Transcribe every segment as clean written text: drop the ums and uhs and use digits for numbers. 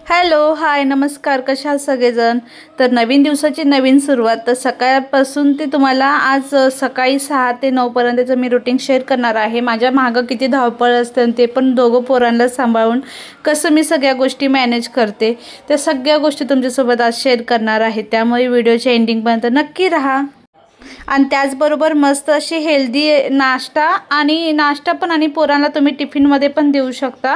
Hello, हाय, नमस्कार. कशा आहात सगळेजण? तर नवीन दिवसाची नवीन सुरुवात. तर सकाळपासून ते तुम्हाला आज सकाळी 6 ते 9 पर्यंतचं मी रुटीन शेअर करणार आहे. माझ्या मागं किती धावपळ असते आणि ते पण दोघं पोरांना सांभाळून कसं मी सगळ्या गोष्टी मॅनेज करते, त्या सगळ्या गोष्टी तुमच्यासोबत आज शेअर करणार आहे. त्यामुळे व्हिडिओच्या एंडिंगपर्यंत नक्की राहा. आणि त्याचबरोबर मस्त अशी हेल्दी नाश्ता पण आणि पोरांना तुम्ही टिफिनमध्ये पण देऊ शकता.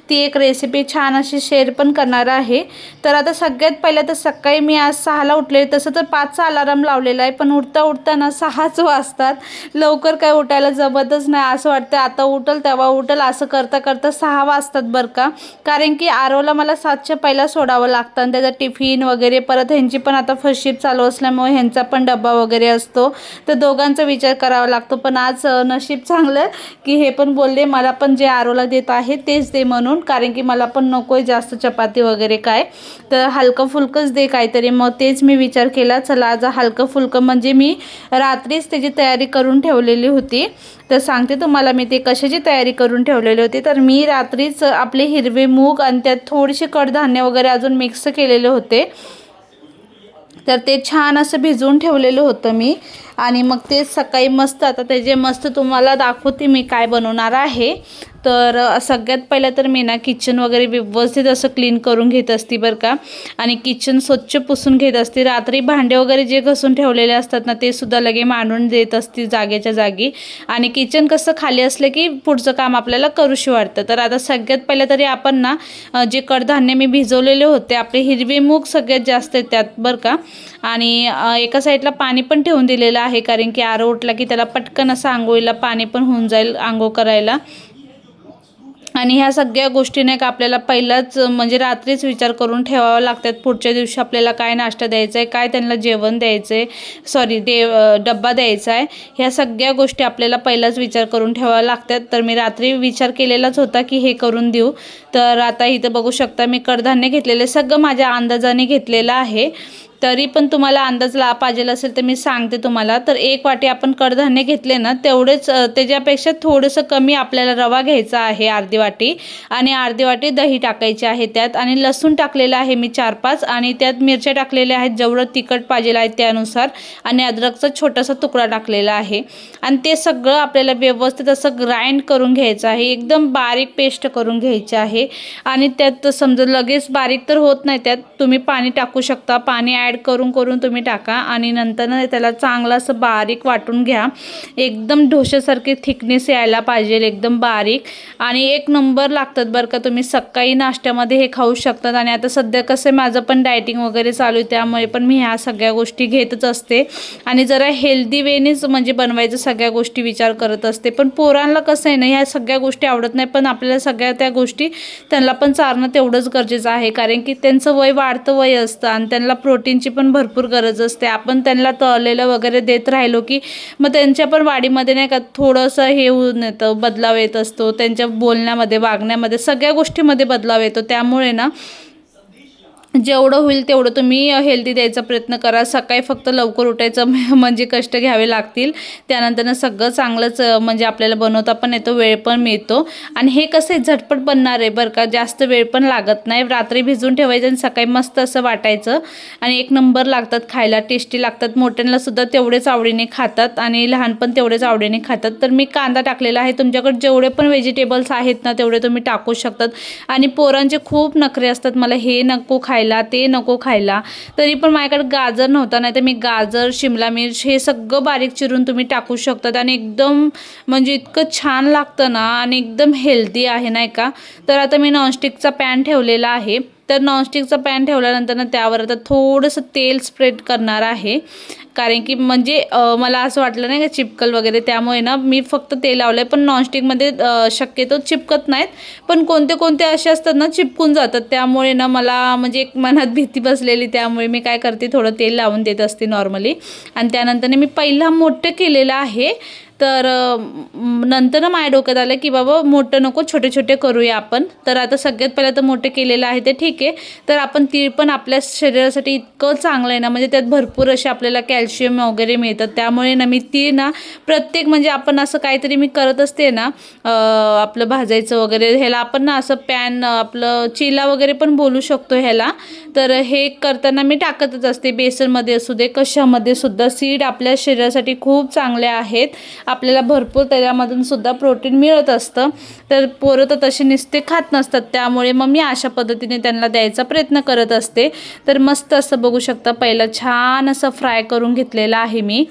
ती एक रेसिपी छान अशी शेअर पण करणार आहे. तर आता सगळ्यात पहिलं तर सकाळी मी आज 6ला उठले. तसं तर 5चा अलार्म लावलेला आहे, पण उठता ना 6च वाजतात. लवकर काय उठायला जमतच नाही. असं वाटतं आता उठल तेव्हा उठल, असं करता करता 6 वाजतात बरं का. कारण की आरवला मला 7च्या पहिला सोडावं लागतं आणि त्याचा टिफिन वगैरे, परत ह्यांची पण आता फर्स्ट शिफ्ट चालू असल्यामुळे ह्यांचा पण डब्बा वगैरे असतो. तर दोघांचा विचार करावा लागतो. पण आज नशीब चांगलं की हे पण बोलले मला पण जे आरोला देत आहे तेच दे म्हणून, कारण की मला पण नको आहे जास्त चपाती वगैरे काय, तर हलकं फुलकंच दे काहीतरी. मग तेच मी विचार केला, चला आज हलकं फुलकं, म्हणजे मी रात्रीच त्याची तयारी करून ठेवलेली होती. तर सांगते तुम्हाला मी ते कशाची तयारी करून ठेवलेली होती. तर मी रात्रीच आपले हिरवे मूग आणि त्यात थोडीशी कडधान्य वगैरे अजून मिक्स केलेले होते. तर ते छान असं भिजवून ठेवलेलं होतं मी. आणि मग ते सकाळी मस्त, आता त्याचे मस्त तुम्हाला दाखवते मी काय बनवणार आहे. तर सगळ्यात पहिलं तर मी ना किचन वगैरे व्यवस्थित असं क्लीन करून घेत असते बरं का. आणि किचन स्वच्छ पुसून घेत असते. रात्री भांडे वगैरे जे घसून ठेवलेले असतात ना, ते सुद्धा लगे मांडून देत असते जागेच्या जागी. आणि किचन कसं खाली असलं की पुढचं काम आपल्याला करूशी वाटतं. तर आता सगळ्यात पहिलं तरी आपण ना जे कडधान्य मी भिजवलेले होते, आपले हिरवे मूग सगळ्यात जास्त आहेत त्यात बरं का. आणि एका साईडला पाणी पण ठेवून दिलेलं आहे, कारण की आरो उठला की त्याला पटकन असं आंघोळीला पाणी पण होऊन जाईल, आंघोळ करायला. आणि ह्या सगळ्या गोष्टी नाही का आपल्याला पहिलाच म्हणजे रात्रीच विचार करून ठेवावं लागतात. पुढच्या दिवशी आपल्याला काय नाश्ता द्यायचा आहे, काय त्यांना जेवण द्यायचं आहे, डब्बा द्यायचा आहे, ह्या सगळ्या गोष्टी आपल्याला पहिलाच विचार करून ठेवाव्या लागतात. तर मी रात्री विचार केलेलाच होता की हे करून देऊ. तर आता इथं बघू शकता मी कडधान्य घेतलेले, सगळं माझ्या अंदाजाने घेतलेलं आहे. तरी पण तुम्हाला अंदाज पाहिजे असेल तर मी सांगते तुम्हाला. तर 1 वाटी आपण कडधान्य घेतले ना, तेवढेच त्याच्यापेक्षा थोडंसं कमी आपल्याला रवा घ्यायचा आहे, अर्धी वाटी. आणि अर्धी वाटी दही टाकायची आहे त्यात. आणि लसूण टाकलेलं आहे मी 4-5. आणि त्यात मिरच्या टाकलेल्या आहेत जेवढं तिखट पाहिजे आहे त्यानुसार. आणि अद्रकचा छोटासा तुकडा टाकलेला आहे. आणि ते सगळं आपल्याला व्यवस्थित असं ग्राइंड करून घ्यायचं आहे, एकदम बारीक पेस्ट करून घ्यायची आहे. आणि त्यात समजा लगेच बारीक तर होत नाही, त्यात तुम्ही पाणी टाकू शकता. पाणी ॲड करून तुम्ही टाका. आणि नंतर ना त्याला चांगलं असं बारीक वाटून घ्या. एकदम ढोश्यासारखी थिकनेस यायला पाहिजे, एकदम बारीक. आणि 1 नंबर लागतात बरं का. तुम्ही सकाळी नाश्त्यामध्ये हे खाऊ शकतात. आणि आता सध्या कसं माझं पण डायटिंग वगैरे चालू आहे, त्यामुळे पण मी ह्या सगळ्या गोष्टी घेतच असते. आणि जरा हेल्दी वेनीच म्हणजे बनवायचं सगळ्या गोष्टी विचार करत असते. पण पोरांना कसं आहे ना, ह्या सगळ्या गोष्टी आवडत नाही, पण आपल्याला सगळ्या त्या गोष्टी त्यांना पण चारणं तेवढंच गरजेचं आहे. कारण की त्यांचं वाढतं वय असतं आणि त्यांना प्रोटीनची पण भरपूर गरज असते. आपण त्यांना तळलेलं वगैरे देत राहिलो की मग त्यांच्या पण वाढीमध्ये नाही का थोडंसं हे होऊन येतं, बदलाव येत असतो. त्यांच्या बोलण्यामध्ये, वागण्यामध्ये, सगळ्या गोष्टीमध्ये बदलाव येतो. त्यामुळे ना जेवढं होईल तेवढं तुम्ही हेल्दी द्यायचा प्रयत्न करा. सकाळी फक्त लवकर उठायचं म्हणजे कष्ट घ्यावे लागतील. त्यानंतर सगळं चांगलंच म्हणजे आपल्याला बनवता पण येतो, वेळ पण मिळतो. आणि हे कसं आहे झटपट बनणार आहे बरं का, जास्त वेळ पण लागत नाही. रात्री भिजवून ठेवायचं आणि सकाळी मस्त असं वाटायचं. आणि 1 नंबर लागतात खायला, टेस्टी लागतात. मोठ्यांना सुद्धा तेवढेच आवडीने खातात आणि लहान पण तेवढेच आवडीने खातात. तर मी कांदा टाकलेला आहे. तुमच्याकडे जेवढे पण व्हेजिटेबल्स आहेत ना तेवढे तुम्ही टाकू शकतात. आणि पोरांचे खूप नखरे असतात, मला हे नको खायला, ते नको खायला. तरी पण माझ्याकडे गाजर नव्हता, नाही तर मी गाजर, शिमला मिर्च हे सगळं बारीक चिरून तुम्ही टाकू शकतात. आणि एकदम म्हणजे इतकं छान लागतं ना, आणि एकदम हेल्दी आहे नाही का. तर आता मी नॉनस्टिकचा पॅन ठेवलेला आहे. तर नॉनस्टिकचा पॅन ठेवल्यानंतर ना त्यावर आता थोडंसं तेल स्प्रेड करणार आहे. कारण की म्हणजे मला असं वाटलं नाही का चिपकल वगैरे, त्यामुळे ना मी फक्त तेल लावलं आहे. पण नॉनस्टिकमध्ये शक्यतो चिपकत नाहीत, पण कोणते कोणते असे असतात ना चिपकून जातात. त्यामुळे ना मला म्हणजे एक मनात भीती बसलेली, त्यामुळे मी काय करते थोडं तेल लावून देत असते नॉर्मली. आणि त्यानंतर मी पहिला मोठं केलेलं आहे. तर नंतर माझ्या डोक्यात आलं की बाबा मोठं नको, छोटे छोटे करूया आपण. तर आता सगळ्यात पहिलं तर मोठे केलेलं आहे ते ठीक आहे. तर आपण तीळ पण आपल्या शरीरासाठी इतकं चांगलं आहे ना, म्हणजे त्यात भरपूर असे आपल्याला कॅल्शियम वगैरे मिळतात. त्यामुळे ना मी तीळ ना प्रत्येक म्हणजे आपण असं काहीतरी मी करत असते ना, आपलं भाजायचं वगैरे, ह्याला आपण ना असं पॅन आपलं चिला वगैरे पण बोलू शकतो ह्याला. तर हे करताना मी टाकतच असते, बेसनमध्ये असू दे कशामध्ये सुद्धा. सीड आपल्या शरीरासाठी खूप चांगले आहेत, आपल्याला भरपूर त्याच्यामधून सुद्धा प्रोटीन मिळत असतं. तर पोरं तर तसे नुसते खात नसतात, त्यामुळे मग मी अशा पद्धतीने त्यांना द्यायचा प्रयत्न करत असते. तर मस्त असं बघू शकता, पहिलं छान असं फ्राय करून घेतलेलं आहे मी.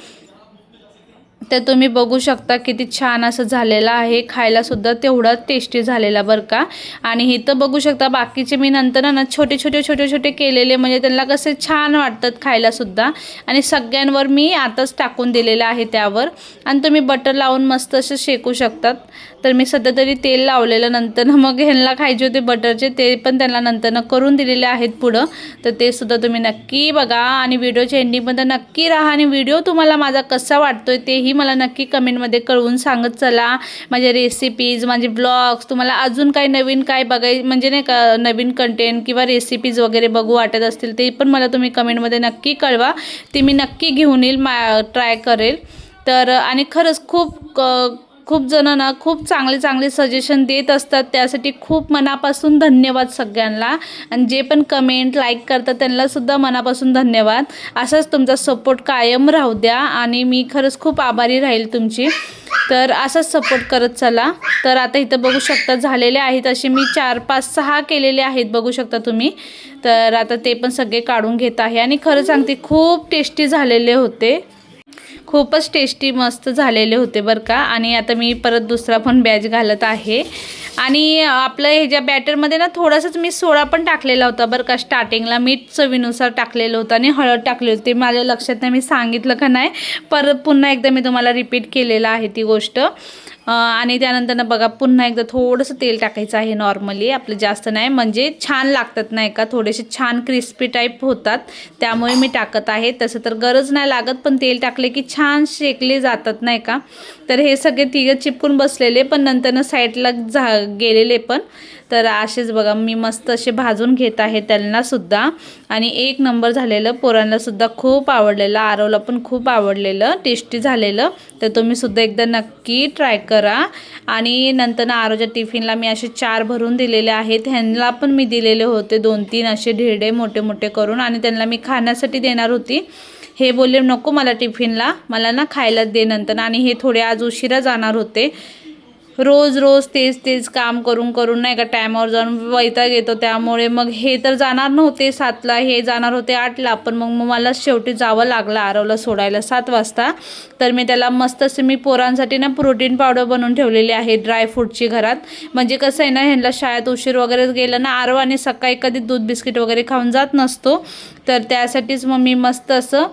तर तुम्ही बघू शकता किती छान असं झालेलं आहे, खायलासुद्धा तेवढाच टेस्टी झालेला बरं का. आणि इथं बघू शकता बाकीचे मी नंतर ना छोटे छोटे केलेले, म्हणजे त्यांना कसे छान वाटतात खायलासुद्धा. आणि सगळ्यांवर मी आताच टाकून दिलेलं आहे त्यावर. आणि तुम्ही बटर लावून मस्त असे शेकू शकतात. तर मी सध्या तरी तेल लावलेलं, नंतर मग ह्यांना खायचे होते बटरचे, ते पण त्यांना नंतर करून दिलेले आहेत पुढं. तर ते सुद्धा तुम्ही नक्की बघा आणि व्हिडिओच्या एंडिंगमध्ये नक्की राहा. आणि व्हिडिओ तुम्हाला माझा कसा वाटतोय तेही मला नक्की कमेंटमध्ये कळवून सांगत चला. माझ्या रेसिपीज, माझे ब्लॉग्स, तुम्हाला अजून काही नवीन काय म्हणजे नाही का नवीन कंटेंट किंवा रेसिपीज वगैरे बघू वाटत असतील ते पण मला तुम्ही कमेंटमध्ये नक्की कळवा. ते मी नक्की घेऊन येईल, ट्राय करेल. तर आणि खरंच खूप जण ना खूप चांगले सजेशन देत असतात, त्यासाठी खूप मनापासून धन्यवाद सगळ्यांना. आणि जे पण कमेंट लाईक करतात त्यांनासुद्धा मनापासून धन्यवाद. असाच तुमचा सपोर्ट कायम राहू द्या आणि मी खरंच खूप आभारी राहील तुमची. तर असाच सपोर्ट करत चला. तर आता इथं बघू शकता झालेले आहेत असे मी 4, 5, 6 केलेले आहेत, बघू शकता तुम्ही. तर आता ते पण सगळे काढून घेत आहे आणि खरं सांगते खूप टेस्टी झालेले होते, खूपच टेस्टी मस्त झालेले होते बरं का. आणि आता मी परत दुसरा पण बॅच घालत आहे. आणि आपलं ह्याच्या बॅटरमध्ये ना थोडंसंच मी सोडा पण टाकलेला होता बरं का. स्टार्टिंगला मीठ चवीनुसार टाकलेलं होतं आणि हळद टाकली होती. माझ्या लक्षात नाही मी सांगितलं का नाही, परत पुन्हा एकदा मी तुम्हाला रिपीट केलेलं आहे ती गोष्ट. आणि त्यानंतर बघा पुन्हा एकदा थोडंसं तेल टाकायचं आहे नॉर्मली, आपलं जास्त नाही, म्हणजे छान लागतात नाही का, थोडेसे छान क्रिस्पी टाईप होतात, त्यामुळे मी टाकत आहे. तसं तर गरज नाही लागत, पण तेल टाकले की छान शेकले जातात नाही का. तर हे सगळे तिघं चिपकून बसलेले पण नंतर साईडला गेलेले पण. तर असेच बघा मी मस्त असे भाजून घेत आहे त्यांनासुद्धा. आणि एक नंबर झालेलं, पोरांनासुद्धा खूप आवडलेलं, आरवला पण खूप आवडलेलं, टेस्टी झालेलं. तर तुम्हीसुद्धा एकदा नक्की ट्राय करा. आणि नंतर आरवच्या टिफिनला मी असे 4 भरून दिलेले आहेत. ह्यांना पण मी दिलेले होते 2-3 असे ढेरडे मोठे करून, आणि त्यांना मी खाण्यासाठी देणार होती. हे बोलले नको मला टिफिनला, मला ना खायला दे नंतर. आणि हे थोडे आज उशिरा जाणार होते. रोज तेच काम करून नाही का टायमावर जाऊन वैताग येतो, त्यामुळे मग हे तर जाणार नव्हते 7ला, हे जाणार होते 8ला. पण मग मला शेवटी जावं लागलं आरवला सोडायला 7 वाजता. तर मी त्याला मस्त असे मी पोरांसाठी ना प्रोटीन पावडर बनवून ठेवलेली आहे ड्रायफ्रूटची घरात. म्हणजे कसं आहे ना, ह्यांना शाळेत उशीर वगैरे गेलं ना, आरव आणि सकाळी कधी दूध बिस्किट वगैरे खाऊन जात नसतो, तर त्यासाठीच मग मी मस्त असं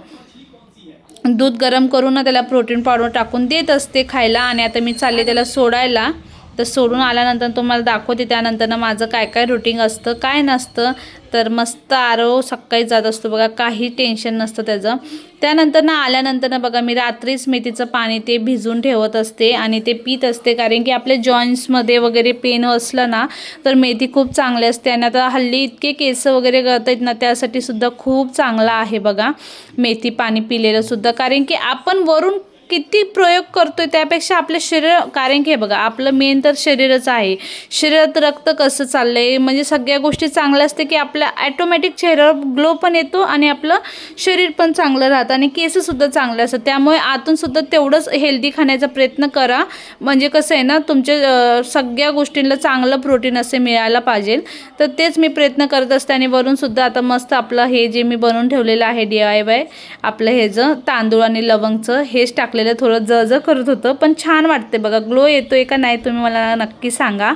दूध गरम करून ना त्याला प्रोटीन पावडर टाकून देत असते खायला. आणि आता मी चालले त्याला सोडायला. तर सोडून आल्यानंतर तुम्हाला दाखवते त्यानंतर माझं काय रुटीन असतं काय नसतं. तर मस्त आरव सकाळी जात असतो बघा, काही टेन्शन नसतं त्याचं. त्यानंतर आल्यानंतर बघा मी रात्रीच मेथीचं पाणी ते भिजवून ठेवत असते आणि ते पीत असते, कारण की आपल्या जॉईंट्समध्ये वगैरे पेन असलं ना तर मेथी खूप चांगली असते. आणि आता हल्ली इतके केस वगैरे गळत आहेत ना, त्यासाठी सुद्धा खूप चांगला आहे बघा मेथी पाणी पिलेलं सुद्धा. कारण की आपण वरून किती प्रयोग करतोय त्यापेक्षा आपले शरीर, कारण की हे बघा आपलं मेन तर शरीरच आहे, शरीरात रक्त कसं चाललंय म्हणजे सगळ्या गोष्टी चांगल्या असते की आपल्या ॲटोमॅटिक चेहऱ्यावर ग्लो पण येतो आणि आपलं शरीर पण चांगलं राहतं आणि केससुद्धा चांगले असतात. त्यामुळे आतूनसुद्धा तेवढंच हेल्दी खाण्याचा प्रयत्न करा, म्हणजे कसं आहे ना तुमच्या सगळ्या गोष्टींना चांगलं प्रोटीन असे मिळायला पाहिजे. तर तेच मी प्रयत्न करत असते. आणि वरूनसुद्धा आता मस्त आपलं हे जे मी बनवून ठेवलेलं आहे DIY आपलं हे जे तांदूळ आणि लवंगचं हेच टाकलेलं, थोडं जळजळ करत होतं पण छान वाटते बघा. ग्लो येतोय का नाही तुम्ही मला नक्की सांगा.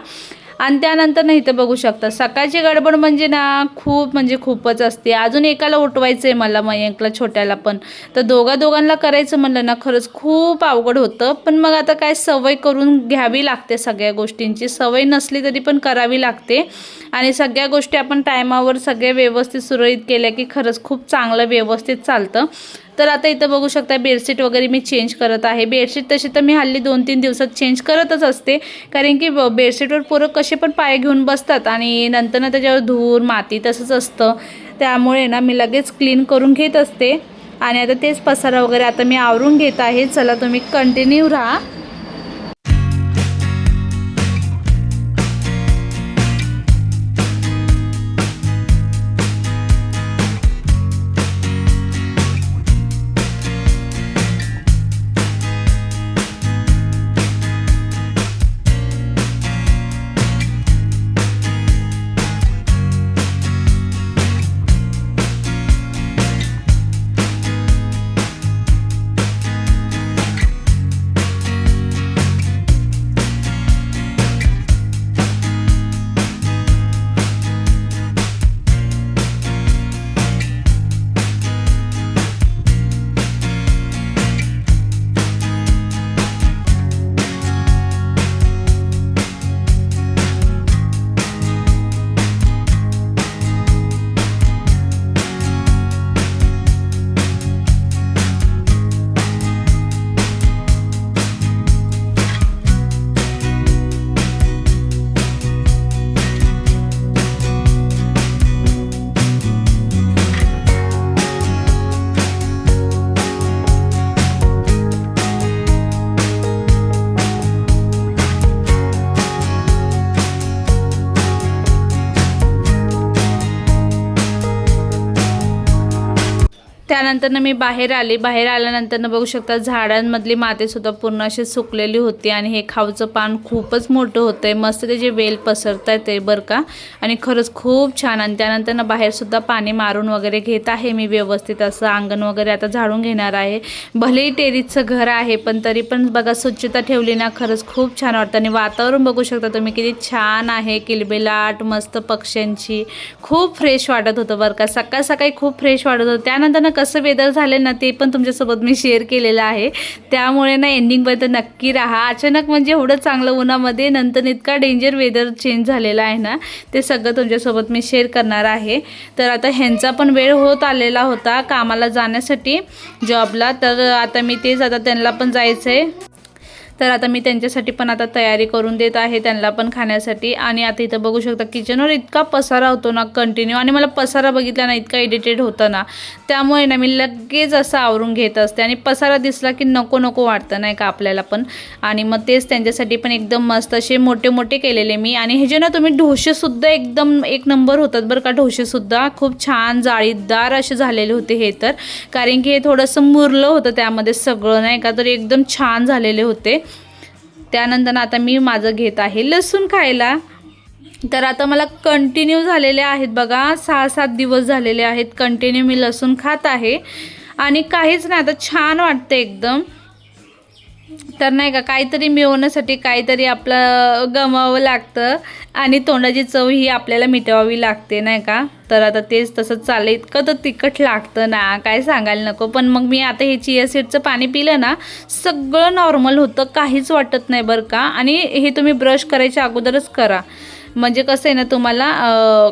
आणि त्यानंतर ना इथं बघू शकता सकाळची गडबड म्हणजे ना खूपच असते. अजून एकाला उठवायचं आहे मला, मयंकला छोट्याला पण. तर दोघांना करायचं म्हणलं ना खरंच खूप अवघड होतं. पण मग आता काय सवय करून घ्यावी लागते, सगळ्या गोष्टींची सवय नसली तरी पण करावी लागते. आणि सगळ्या गोष्टी आपण टायमावर सगळे व्यवस्थित सुरळीत केल्या की खरंच खूप चांगलं व्यवस्थित चालतं. तर आता इथं बघू शकता बेडशीट वगैरे मी चेंज करत आहे. बेडशीट तशी तर मी हल्ली 2-3 दिवसात चेंज करतच असते, कारण की बेडशीटवर पोरं कसे पण पाय घेऊन बसतात आणि नंतर ना त्याच्यावर धूळ माती तसंच असतं. त्यामुळे ना मी लगेच क्लीन करून घेत असते. आणि आता तेच पसारा वगैरे आता मी आवरून घेत आहे. चला तुम्ही कंटिन्यू राहा. त्यानंतर मी बाहेर आले. बाहेर आल्यानंतर बघू शकता झाडांमधली मातीसुद्धा पूर्ण अशी सुकलेली होती आणि हे खाऊचं पान खूपच मोठं होतं आहे. मस्त त्याचे वेल पसरत आहेत ते बरं का, आणि खरंच खूप छान. आणि त्यानंतर बाहेरसुद्धा पाणी मारून वगैरे घेत आहे मी व्यवस्थित. असं अंगण वगैरे आता झाडून घेणार आहे. भलेही टेरीचं घर आहे पण तरी पण बघा स्वच्छता ठेवली ना खरंच खूप छान वाटतं. आणि वातावरण बघू शकता तुम्ही किती छान आहे, किलबिलाट मस्त पक्ष्यांची. खूप फ्रेश वाटत होतं बरं का. सकाळ सकाळी खूप फ्रेश वाटत होतं. त्यानंतर कसं वेदर झालं ना ते पण तुमच्यासोबत मी शेअर केलेलं आहे. त्यामुळे ना एंडिंगपर्यंत नक्की राहा. अचानक म्हणजे एवढं चांगलं उन्हामध्ये नंतर इतका डेंजर वेदर चेंज झालेला आहे ना, ते सगळं तुमच्यासोबत मी शेअर करणार आहे. तर आता ह्यांचा पण वेळ होत आलेला होता कामाला जाण्यासाठी जॉबला. तर आता मी तेच आता त्यांना पण जायचं आहे. तर आता मी त्यांच्यासाठी पण आता तयारी करून देत आहे, त्यांना पण खाण्यासाठी. आणि आता इथं बघू शकता किचनवर इतका पसारा होतो ना कंटिन्यू, आणि मला पसारा बघितला ना इतका इरिटेट होतं ना, त्यामुळे ना मी लगेच असं आवरून घेत असते. आणि पसारा दिसला की नको नको वाटतं नाही का आपल्याला पण. आणि मग तेच त्यांच्यासाठी पण एकदम मस्त असे मोठे मोठे केलेले मी. आणि हे जे ना तुम्ही ढोसेसुद्धा एकदम एक नंबर होतात बरं का. ढोसेसुद्धा खूप छान जाळीदार असे झालेले होते हे, तर कारण की हे थोडंसं मुरलं होतं त्यामध्ये सगळं नाही का, तर एकदम छान झालेले होते. त्यानंतर आता मी माझं घेत आहे लसूण खायला. तर आता मला कंटिन्यू झालेले आहेत बघा 6-7 दिवस झालेले आहेत कंटिन्यू मी लसूण खात आहे. आणि काहीच नाही आता छान वाटतं एकदम. तर नाही का काहीतरी मिळवण्यासाठी काहीतरी आपलं गमावं लागतं आणि तोंडाची चव ही आपल्याला मिटवावी लागते नाही का. तर आता तेच तसंच चाललं. इतकं तर तिखट लागतं ना काय सांगायला नको. पण मग मी आता हे चिया सीडचं पाणी पिलं ना सगळं नॉर्मल होतं, काहीच वाटत नाही बरं का. आणि हे तुम्ही ब्रश करायच्या अगोदरच करा, म्हणजे कसं आहे ना तुम्हाला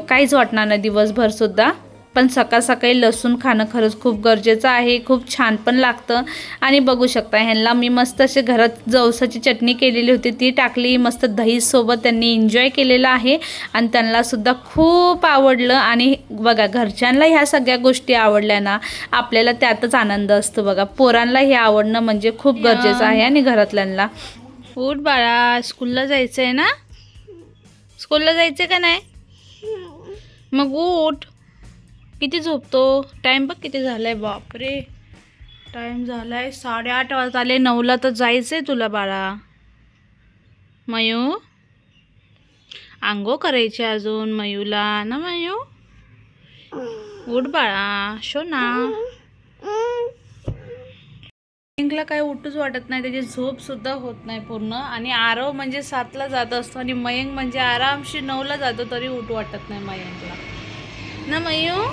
काहीच वाटणार नाही दिवसभरसुद्धा. पण सकाळ सकाळी लसूण खाणं खरंच खूप गरजेचं आहे, खूप छान पण लागतं. आणि बघू शकता ह्यांना मी मस्त असे घरात जवसाची चटणी केलेली होती ती टाकली, मस्त दहीसोबत त्यांनी एन्जॉय केलेलं आहे आणि त्यांनासुद्धा खूप आवडलं. आणि बघा घरच्यांना ह्या सगळ्या गोष्टी आवडल्या ना आपल्याला त्यातच आनंद असतो बघा. पोरांना हे आवडणं म्हणजे खूप गरजेचं आहे. आणि घरातल्यांना उठ बाळा, स्कूलला जायचं आहे ना, स्कूलला जायचं का नाही, मग उठ. किती झोपतो, टाईम बघ किती झालाय, बापरे टाईम झालाय 8:30 वाजत आले. 9ला तर जायचं आहे तुला बाळा. मयू आंघोळ करायची अजून मयूला ना, मयू उठ बाळा शोना. मयंकला काय उठूच वाटत नाही, त्याची झोप सुद्धा होत नाही पूर्ण. आणि आरव म्हणजे 7ला जात असतो आणि मयंक म्हणजे आरामशी 9ला जातो तरी उठ वाटत नाही मयंकला ना. मयू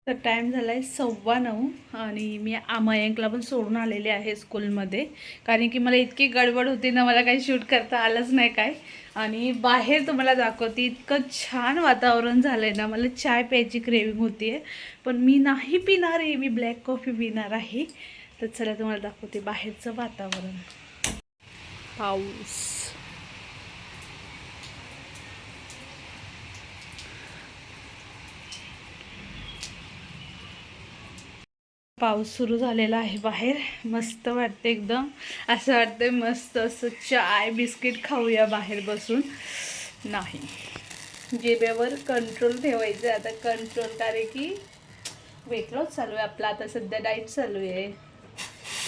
तर टाईम झाला आहे 9:15 आणि मी मयंकला पण सोडून आलेले आहे स्कूलमध्ये, कारण की मला इतकी गडबड होती ना मला काही शूट करता आलंच नाही काय. आणि बाहेर तुम्हाला दाखवते, इतकं छान वातावरण झालं आहे ना, मला चाय प्यायची क्रेविंग होती आहे. पण मी नाही पिणार आहे, मी ब्लॅक कॉफी पिणार आहे. तर चला तुम्हाला दाखवते बाहेरचं वातावरण. पाऊस, पाऊस सुरू झालेला आहे बाहेर. मस्त वाटते एकदम, असं वाटतंय मस्त असं चाय बिस्किट खाऊया बाहेर बसून. नाही, जिभेवर कंट्रोल ठेवायचं आता, कंट्रोल, कारण की वेट लॉस चालू आहे आपला आता, सध्या डाईट चालू आहे.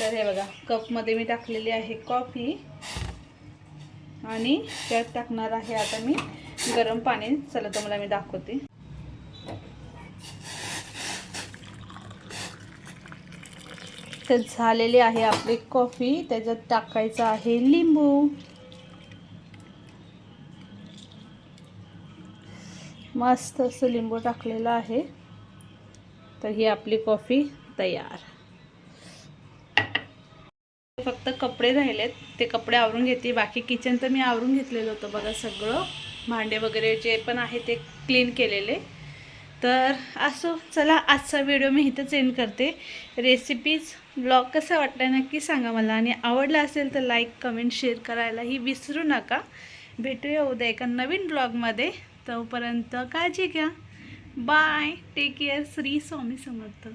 तर हे बघा, कपमध्ये मी टाकलेली आहे कॉफी आणि त्यात टाकणार आहे आता मी गरम पाणी. चला तुम्हाला मी दाखवते. तर झालेली आहे आपली कॉफी, त्याच्यात टाकायचं आहे लिंबू. मस्त असं लिंबू टाकलेलं आहे. तर ही आपली कॉफी तयार. फक्त कपडे राहिलेत, ते कपडे आवरून घेते. बाकी किचन तर मी आवरून घेतलेलं होतं बघा, सगळं भांडे वगैरे जे पण आहे ते क्लीन केलेले. तर असो, चला आजचा व्हिडिओ मी इथंच एंड करते. रेसिपीज ब्लॉग कसा वाटला नक्की सांगा मला, आणि आवडला असेल तर लाईक कमेंट शेअर करायलाही विसरू नका. भेटूया उद्या एका नवीन ब्लॉगमध्ये. तोपर्यंत काळजी घ्या. Bye, take care. Shri Swami समर्थ.